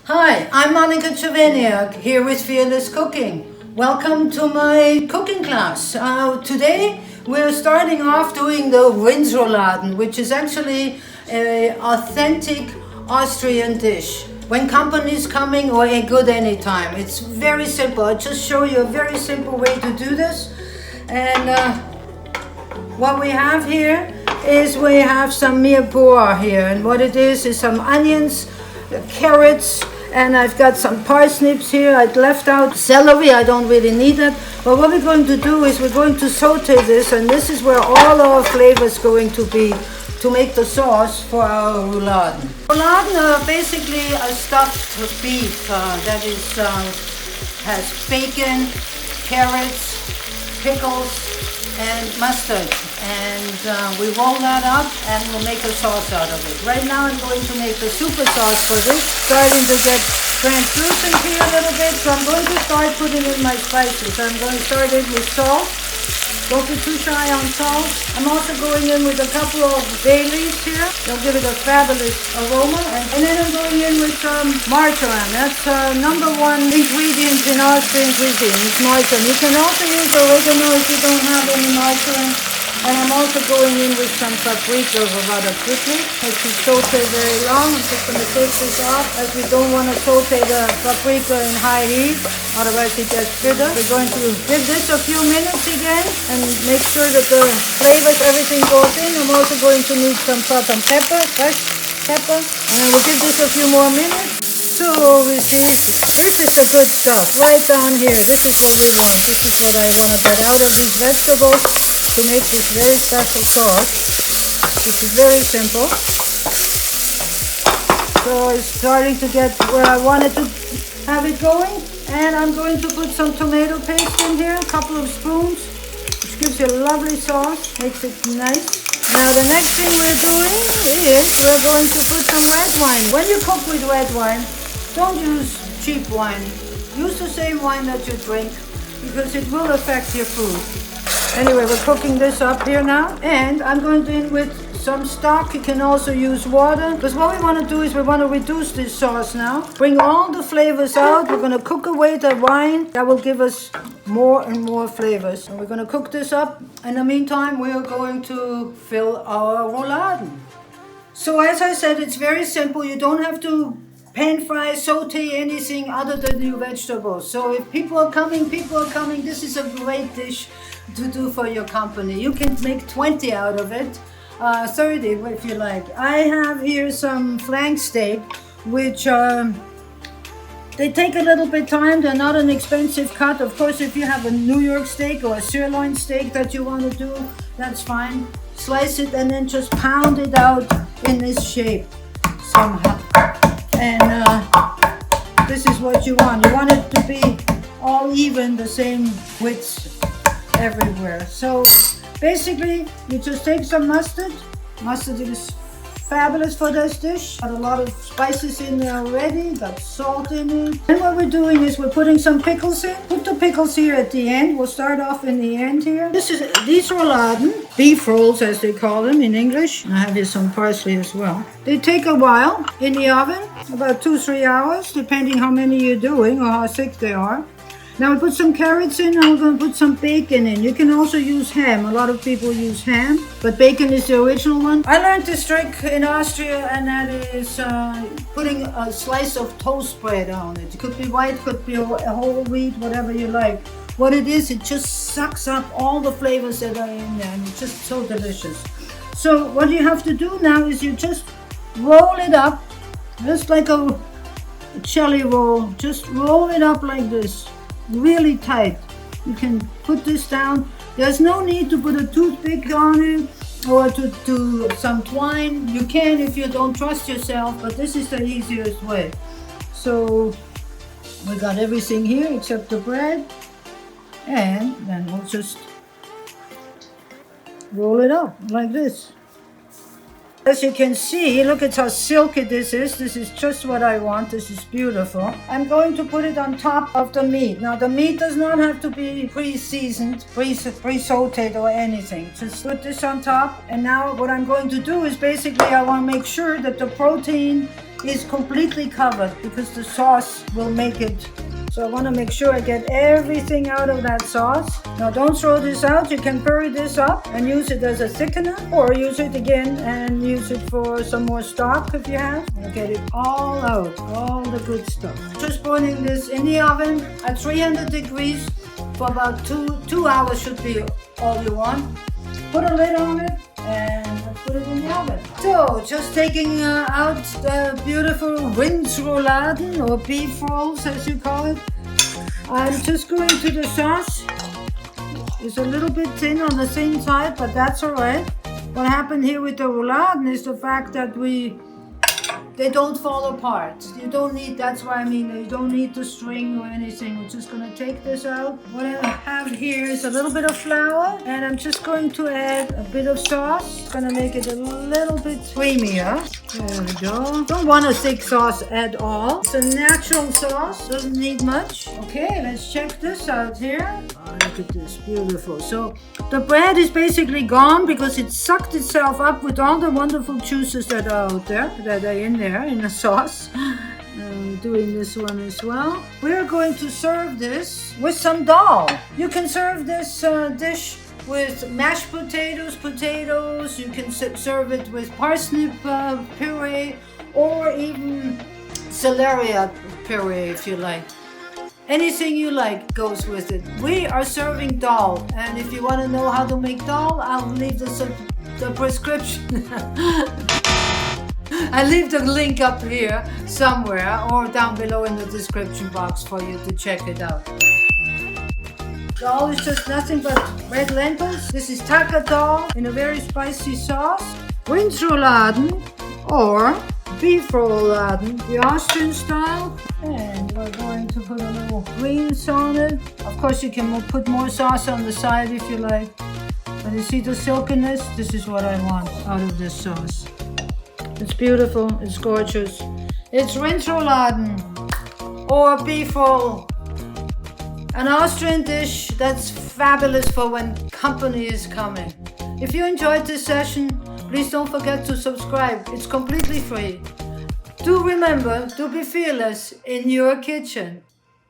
Hi, I'm Monika Czerveniak here with Fearless Cooking. Welcome to my cooking class. Today we're starting off doing the Rindsrouladen, which is actually an authentic Austrian dish. When company's coming or a good anytime. It's very simple. I'll just show you a very simple way to do this. And what we have here is we have some mirepoix here. And what it is some onions, carrots, and I've got some parsnips here. I'd left out celery, I don't really need that. But what we're going to do is we're going to saute this, and this is where all our flavors going to be to make the sauce for our rouladen. Rouladen are basically a stuffed beef that is has bacon, carrots, pickles, and mustard. And we roll that up and we'll make a sauce out of it. Right now I'm going to make the super sauce for this. Starting to get translucent here a little bit, so I'm going to start putting in my spices. I'm going to start it with salt. Don't be too shy on salt. I'm also going in with a couple of Bayleaves here. They'll give it a fabulous aroma. And then I'm going in with some Marjoram. That's number one ingredient in Austrian cuisine. It's marjoram. You can also use oregano if you don't have any marjoram. And I'm also going in with some paprika or rather quickly. As we saute very long, I'm just going to take this off as we don't want to saute the paprika in high heat, otherwise it gets bitter. We're going to give this a few minutes again and make sure that the flavors, everything goes in. I'm also going to need some salt and pepper, fresh pepper, and then we'll give this a few more minutes. So we see, this is the good stuff right down here. This is what we want. This is what I want to get out of these vegetables to make this very special sauce. This is very simple. So it's starting to get where I wanted to have it going. And I'm going to put some tomato paste in here, a couple of spoons, which gives you a lovely sauce, makes it nice. Now the next thing we're doing is we're going to put some red wine. When you cook with red wine, don't use cheap wine. Use the same wine that you drink because it will affect your food. Anyway, we're cooking this up here now, and I'm going in with some stock. You can also use water, because what we want to do is we want to reduce this sauce now. Bring all the flavors out. We're going to cook away the wine. That will give us more and more flavors. And we're going to cook this up. In the meantime, we are going to fill our rouladen. So as I said, it's very simple. You don't have to pan fry, saute anything other than your vegetables. So if people are coming, this is a great dish to do for your company. You can make 20 out of it, 30 if you like. I have here some flank steak, which they take a little bit time. They're not an expensive cut. Of course, if you have a New York steak or a sirloin steak that you want to do, that's fine. Slice it and then just pound it out in this shape somehow. And this is what you want. You want it to be all even, the same width everywhere. So basically, you just take some mustard. Mustard is fabulous for this dish. Got a lot of spices in there already. Got salt in it. And what we're doing is we're putting some pickles in. Put the pickles here at the end. We'll start off in the end here. These rouladen, beef rolls as they call them in English. I have here some parsley as well. They take a while in the oven, about 2-3 hours, depending how many you're doing or how thick they are. Now we put some carrots in, and we're going to put some bacon in. You can also use ham. A lot of people use ham, but bacon is the original one. I learned this trick in Austria, and that is putting a slice of toast bread on it. It could be white, could be a whole wheat, whatever you like. What it is, it just sucks up all the flavors that are in there, and it's just so delicious. So what you have to do now is you just roll it up, just like a jelly roll. Just roll it up like this. Really tight. You can put this down. There's no need to put a toothpick on it or to some twine. You can if you don't trust yourself, but this is the easiest way. So we got everything here except the bread, and then we'll just roll it up like this. As you can see, look at how silky this is. This is just what I want. This is beautiful. I'm going to put it on top of the meat. Now the meat does not have to be pre-seasoned, pre-sauteed or anything. Just put this on top. And now what I'm going to do is basically I want to make sure that the protein is completely covered because the sauce will make it. So I want to make sure I get everything out of that sauce. Now don't throw this out. You can bury this up and use it as a thickener, or use it again and use it for some more stock if you have. And get it all out, all the good stuff. Just putting this in the oven at 300 degrees for about two hours should be all you want. Put a lid on it and put it in the oven. So just taking out the beautiful rinse rouladen, or beef rolls as you call it. I'm just going to the sauce. It's a little bit thin on the thin side, but that's alright. What happened here with the rouladen is the fact that they don't fall apart. You don't need, that's why I mean, you don't need the string or anything. We're just gonna take this out. What I have here is a little bit of flour, and I'm just going to add a bit of sauce. It's gonna make it a little bit creamier. There we go. Don't want a thick sauce at all. It's a natural sauce, doesn't need much. Okay, let's check this out here. Oh, look at this, beautiful. So the bread is basically gone because it sucked itself up with all the wonderful juices that are out there, that are in there in the sauce. I'm doing this one as well. We're going to serve this with some dal. You can serve this dish with mashed potatoes. You can serve it with parsnip puree, or even celery puree if you like. Anything you like goes with it. We are serving dal, and if you want to know how to make dal, I'll leave the prescription. I leave the link up here somewhere or down below in the description box for you to check it out. Dal is just nothing but red lentils. This is taka dal in a very spicy sauce. Rinse rouladen or beef rouladen, the Austrian style. And we're going to put a little greens on it. Of course you can put more sauce on the side if you like. But you see the silkiness? This is what I want out of this sauce. It's beautiful, it's gorgeous. It's rinse rouladen or beef roll. An Austrian dish that's fabulous for when company is coming. If you enjoyed this session, please don't forget to subscribe. It's completely free. Do remember to be fearless in your kitchen.